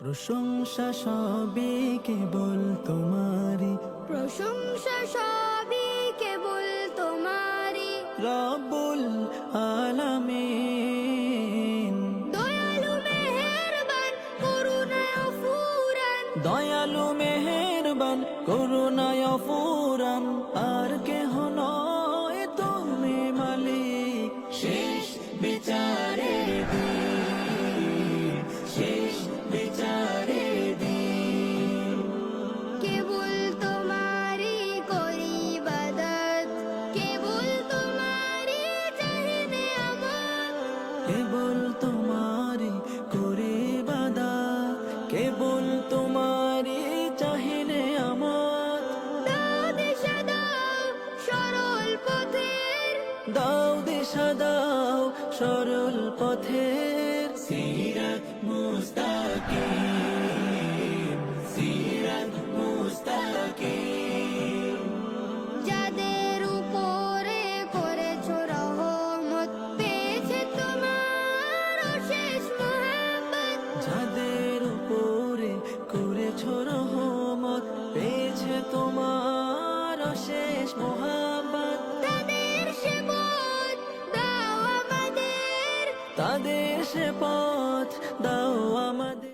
প্রশংসা সবই কেবল তোমারি, প্রশংসা সবই কেবল তোমারি। রব্বুল আলামিন। দয়ালু মেহেরবান করুণায় অফুরান, দয়ালু মেহেরবান করুণায় অফুরান, আর কেহ নয় তুমি মালিক। শেষ বিচারের দিন, শেষ বিচারের দিন, কেবল তোমারি করি ইবাদত, কেবল তোমারি চাহি নিয়ামত। কেবল তোমারি করে ইবাদত, কেবল তোমারি চাহিনে আমার। দাও দিশা দাও সরল পথের, দাও দিশা দাও সরল পথের। সিরাত মুস্তাকিম, সিরাত মুস্তাকিম, যাদের উপরে করেছো রহমত, পেয়েছে তোমার অশেষ মহব্বত। যাদের উপরে করেছো রহমত, পেয়েছে তোমার অশেষ মোহাব্বত। তাদের সে পথ দাও আমাদের, তাদের সে পথ দাও আমাদের।